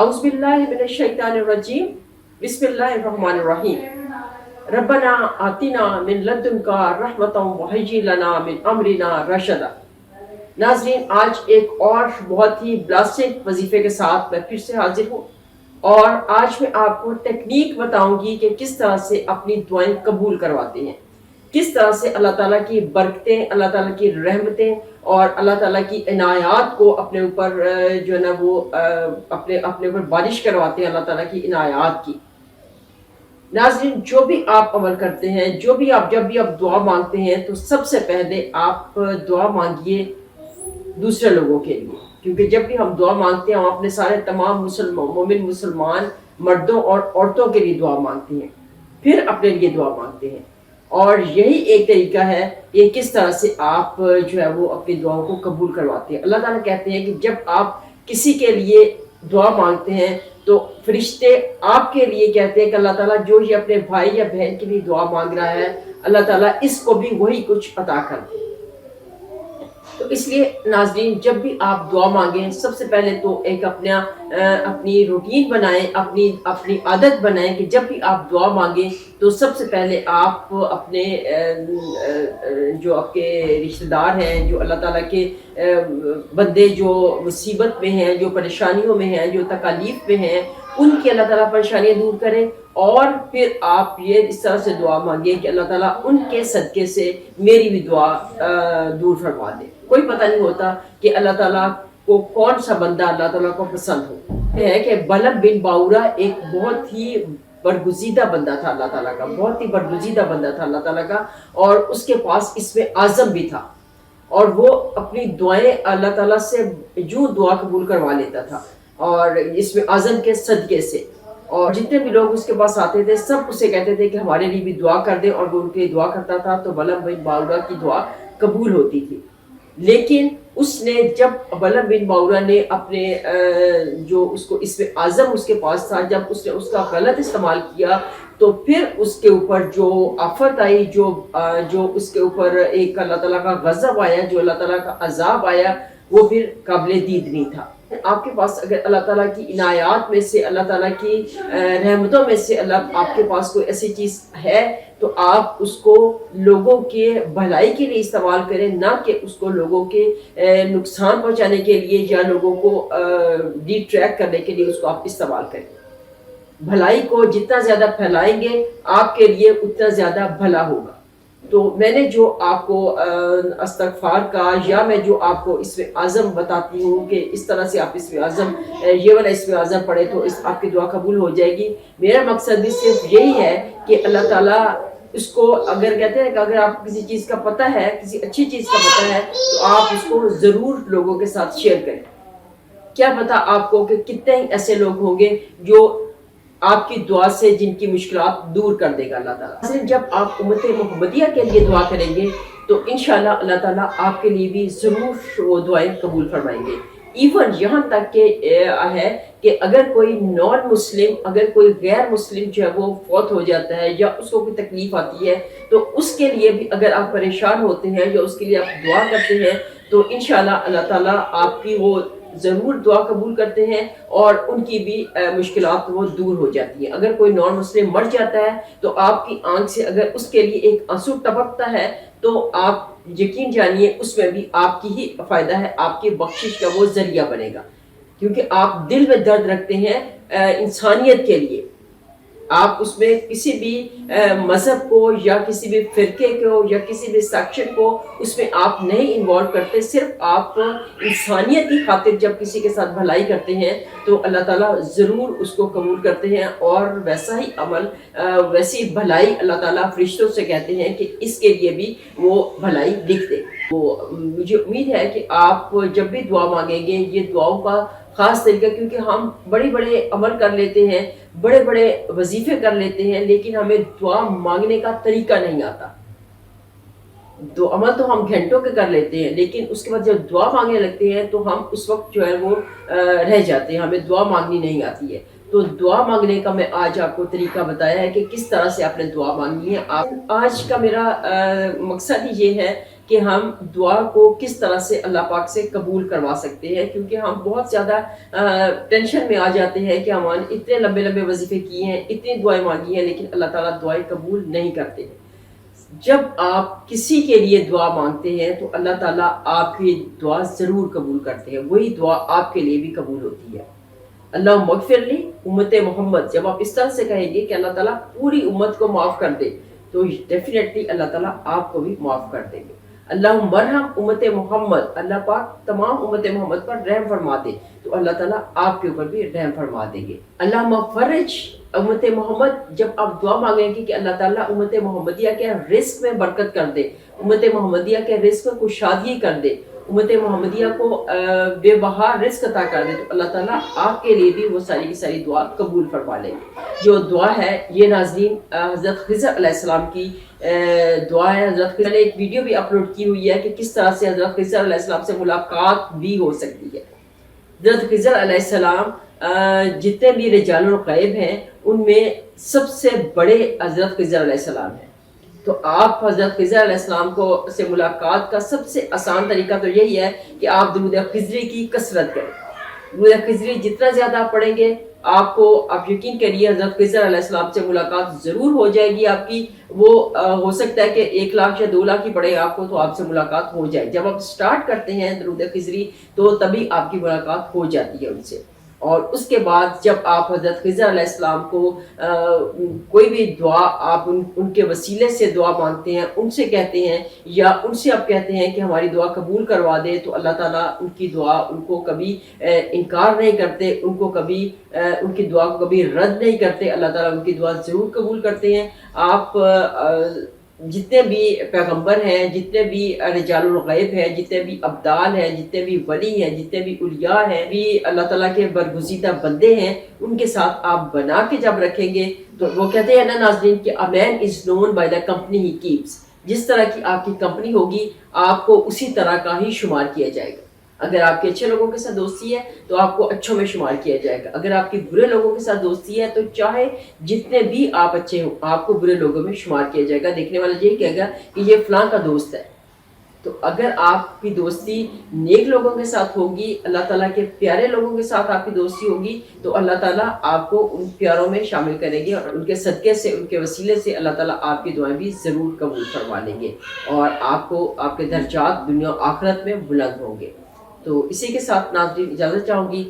औज़ुबिल्लाहि मिनश्शैतानिर्रजीम बिस्मिल्लाहिर्रहमानिर्रहीम रब्बना आतिना मिन लदुनका रहमतन वहय्यि लना मिन अमरिना रशदा। नाज़रीन, आज एक और बहुत ही ब्लास्टिक वजीफे के साथ मैं फिर से हाजिर हूँ और आज मैं आपको टेक्निक बताऊंगी कि किस तरह से अपनी दुआएं कबूल करवाते हैं, किस तरह से अल्लाह ताला की बरकतें, अल्लाह ताला की रहमतें और अल्लाह ताला की इनायात को अपने ऊपर जो है ना वो अपने अपने ऊपर बारिश करवाते हैं अल्लाह ताला की इनायात की। नाज़रीन, जो भी आप अमल करते हैं, जब भी आप दुआ मांगते हैं, तो सबसे पहले आप दुआ मांगिए दूसरे लोगों के लिए, क्योंकि जब भी हम दुआ मांगते हैं हम अपने सारे तमाम मोमिन मुसलमान मर्दों और औरतों के लिए दुआ मांगते हैं, फिर अपने लिए दुआ मांगते हैं। और यही एक तरीका है कि किस तरह से आप जो है वो अपनी दुआओं को कबूल करवाते हैं। अल्लाह ताला कहते हैं कि जब आप किसी के लिए दुआ मांगते हैं तो फरिश्ते आपके लिए कहते हैं कि अल्लाह ताला जो ये अपने भाई या बहन के लिए दुआ मांग रहा है, अल्लाह ताला इसको भी वही कुछ अता कर दे। तो इसलिए नाज़रीन, जब भी आप दुआ मांगें, सबसे पहले तो एक अपनी रूटीन बनाएं, अपनी आदत बनाएं कि जब भी आप दुआ मांगें तो सबसे पहले आप अपने जो आपके रिश्तेदार हैं, जो अल्लाह ताला के बंदे जो मुसीबत में हैं, जो परेशानियों में हैं, जो तकालीफ में हैं, उनकी अल्लाह ताला परेशानियां दूर करें। और फिर आप ये इस तरह से दुआ मांगे कि अल्लाह ताला उनके सदके से मेरी भी दुआ दूर फरमा दे। कोई पता नहीं होता कि अल्लाह ताला को कौन सा बंदा अल्लाह ताला को पसंद हो। है कि बलम बिन बाउरा एक बहुत ही बरगुजीदा बंदा था अल्लाह ताला का, बहुत ही बरगुजीदा बंदा था अल्लाह ताला का, और उसके पास इसमें आज़म भी था और वो अपनी दुआएं अल्लाह ताला से यूं दुआ कबूल करवा लेता था और इसमें आज़म के सदके से। और जितने भी लोग उसके पास आते थे सब उसे कहते थे कि हमारे लिए भी दुआ कर दे, और वो उनके लिए दुआ करता था तो बलम बिन बाउरा की दुआ कबूल होती थी। लेकिन उसने जब बलम बिन बाउरा ने अपने जो उसको इसमें आज़म उसके पास था, जब उसने उसका गलत इस्तेमाल किया तो फिर उसके ऊपर जो आफत आई, जो उसके ऊपर एक अल्लाह ताला का गज़ब आया, जो अल्लाह ताला का अजाब आया, वो फिर काबिल दीद नहीं था। आपके पास अगर अल्लाह ताला की इनायात में से, अल्लाह ताला की रहमतों में से अल्लाह आपके पास कोई ऐसी चीज़ है तो आप उसको लोगों के भलाई के लिए इस्तेमाल करें, ना कि उसको लोगों के नुकसान पहुंचाने के लिए या लोगों को डिट्रैक्ट करने के लिए उसको आप इस्तेमाल करें। भलाई को जितना ज़्यादा फैलाएंगे आपके लिए उतना ज़्यादा भला होगा। तो मैंने जो आपको इस्तग़फ़ार का या मैं जो आपको इसमें आज़म बताती हूँ कि इस तरह से आप इसमें आज़म ये वाला इसमें आज़म पढ़े तो इस आपकी दुआ कबूल हो जाएगी। मेरा मकसद भी सिर्फ यही है कि अल्लाह ताला इसको, अगर कहते हैं कि अगर आपको किसी चीज़ का पता है, किसी अच्छी चीज़ का पता है तो आप उसको ज़रूर लोगों के साथ शेयर करें। क्या पता आपको कि कितने ऐसे लोग होंगे जो आपकी दुआ से जिनकी मुश्किलात दूर कर देगा अल्लाह ताला। जब आप उम्मत मुहम्मदिया के लिए दुआ करेंगे तो इंशाल्लाह अल्लाह ताला आपके लिए भी ज़रूर वो दुआएं कबूल फरमाएंगे। इवन यहाँ तक के है कि अगर कोई नॉन मुस्लिम, अगर कोई गैर मुस्लिम जो है वो फौत हो जाता है या उसको कोई तकलीफ आती है तो उसके लिए भी अगर आप परेशान होते हैं या उसके लिए आप दुआ करते हैं तो इंशाल्लाह अल्लाह ताला आपकी वो ज़रूर दुआ कबूल करते हैं और उनकी भी मुश्किलात वो दूर हो जाती हैं। अगर कोई नॉन मुस्लिम मर जाता है तो आपकी आंख से अगर उसके लिए एक आंसू टपकता है तो आप यकीन जानिए उसमें भी आपकी ही फ़ायदा है, आपकी बख्शिश का वो ज़रिया बनेगा, क्योंकि आप दिल में दर्द रखते हैं इंसानियत के लिए। आप उसमें किसी भी मज़हब को या किसी भी फ़िरके को या किसी भी सेक्शन को उसमें आप नहीं इन्वॉल्व करते, सिर्फ आप इंसानियत की खातिर जब किसी के साथ भलाई करते हैं तो अल्लाह ताला ज़रूर उसको कबूल करते हैं और वैसा ही अमल, वैसी भलाई अल्लाह ताला फरिश्तों से कहते हैं कि इसके लिए भी वो भलाई लिख दे। तो मुझे उम्मीद है कि आप जब भी दुआ मांगेंगे ये दुआओं का ख़ास तरीका, क्योंकि हम बड़े बड़े अमल कर लेते हैं, बड़े बड़े वजीफे कर लेते हैं, लेकिन हमें दुआ मांगने का तरीका नहीं आता। तो अमल तो हम घंटों के कर लेते हैं, लेकिन उसके बाद जब दुआ मांगने लगते हैं तो हम उस वक्त जो है वो रह जाते हैं, हमें दुआ मांगनी नहीं आती है। तो दुआ मांगने का मैं आज आपको तरीका बताया है कि किस तरह से आपने दुआ मांगनी है। आज का मेरा मकसद ही ये है کہ ہم دعا کو کس طرح سے اللہ پاک سے قبول کروا سکتے ہیں، کیونکہ ہم بہت زیادہ ٹینشن میں آ جاتے ہیں کہ ہم نے اتنے لمبے لمبے وظیفے کیے ہیں، اتنی دعائیں مانگی ہیں، لیکن اللہ تعالیٰ دعائیں قبول نہیں کرتے ہیں۔ جب آپ کسی کے لیے دعا مانگتے ہیں تو اللہ تعالیٰ آپ کی دعا ضرور قبول کرتے ہیں، وہی دعا آپ کے لیے بھی قبول ہوتی ہے۔ اللہ مغفر لی امت محمد، جب آپ اس طرح سے کہیں گے کہ اللہ تعالیٰ پوری امت کو معاف کر دے تو ڈیفینیٹلی اللہ تعالیٰ آپ کو بھی معاف کر دیں گے۔ اللہ مرحم امت محمد، اللہ پاک تمام امت محمد پر رحم فرما دے تو اللہ تعالیٰ آپ کے اوپر بھی رحم فرما دیں گے۔ اللہ مفرج امت محمد، جب آپ دعا مانگیں گے کہ اللہ تعالیٰ امت محمدیہ کے رزق میں برکت کر دے، امت محمدیہ کے رزق میں کشادگی کر دے، امت محمدیہ کو بے بہا رزق عطا کر دے، تو اللہ تعالیٰ آپ کے لیے بھی وہ ساری کی ساری دعا قبول فرما لیں گے۔ جو دعا ہے یہ ناظرین حضرت خضر علیہ السلام کی دعا ہے۔ حضرت خضر نے ایک ویڈیو بھی اپلوڈ کی ہوئی ہے کہ کس طرح سے حضرت خضر علیہ السلام سے ملاقات بھی ہو سکتی ہے۔ حضرت خضر علیہ السلام جتنے بھی رجال الغیب ہیں ان میں سب سے بڑے حضرت خضر علیہ السلام ہیں، تو آپ حضرت خضر علیہ السلام کو سے ملاقات کا سب سے آسان طریقہ تو یہی ہے کہ آپ درود خضری کی کثرت کریں۔ درود خضری جتنا زیادہ آپ پڑھیں گے آپ یقین کریے حضرت خضر علیہ السلام سے ملاقات ضرور ہو جائے گی آپ کی۔ وہ ہو سکتا ہے کہ 1 لاکھ یا 2 لاکھ ہی پڑے آپ کو تو آپ سے ملاقات ہو جائے۔ جب آپ سٹارٹ کرتے ہیں درود خضری تو تبھی آپ کی ملاقات ہو جاتی ہے ان سے، اور اس کے بعد جب آپ حضرت خضر علیہ السلام کو کوئی بھی دعا آپ ان کے وسیلے سے دعا مانگتے ہیں، ان سے کہتے ہیں یا ان سے آپ کہتے ہیں کہ ہماری دعا قبول کروا دے، تو اللہ تعالیٰ ان کی دعا ان کو کبھی انکار نہیں کرتے، ان کی دعا کو کبھی رد نہیں کرتے، اللہ تعالیٰ ان کی دعا ضرور قبول کرتے ہیں۔ آپ جتنے بھی پیغمبر ہیں، جتنے بھی رجال الغیب ہیں، جتنے بھی ابدال ہیں، جتنے بھی ولی ہیں، جتنے بھی اولیاء ہیں، بھی اللہ تعالیٰ کے برگزیدہ بندے ہیں، ان کے ساتھ آپ بنا کے جب رکھیں گے تو وہ کہتے ہیں نا ناظرین کہ a man is known by the company he keeps، جس طرح کی آپ کی کمپنی ہوگی آپ کو اسی طرح کا ہی شمار کیا جائے گا۔ اگر آپ کے اچھے لوگوں کے ساتھ دوستی ہے تو آپ کو اچھوں میں شمار کیا جائے گا، اگر آپ کی برے لوگوں کے ساتھ دوستی ہے تو چاہے جتنے بھی آپ اچھے ہوں آپ کو برے لوگوں میں شمار کیا جائے گا۔ دیکھنے والا یہی کہے گا کہ یہ فلاں کا دوست ہے۔ تو اگر آپ کی دوستی نیک لوگوں کے ساتھ ہوگی، اللہ تعالیٰ کے پیارے لوگوں کے ساتھ آپ کی دوستی ہوگی، تو اللہ تعالیٰ آپ کو ان پیاروں میں شامل کریں گے، اور ان کے صدقے سے، ان کے وسیلے سے اللہ تعالیٰ آپ کی دعائیں بھی ضرور قبول فرما لیں گے، اور آپ کے درجات دنیا و آخرت میں بلند ہوں گے۔ تو اسی کے ساتھ ناظرین اجازت چاہوں گی۔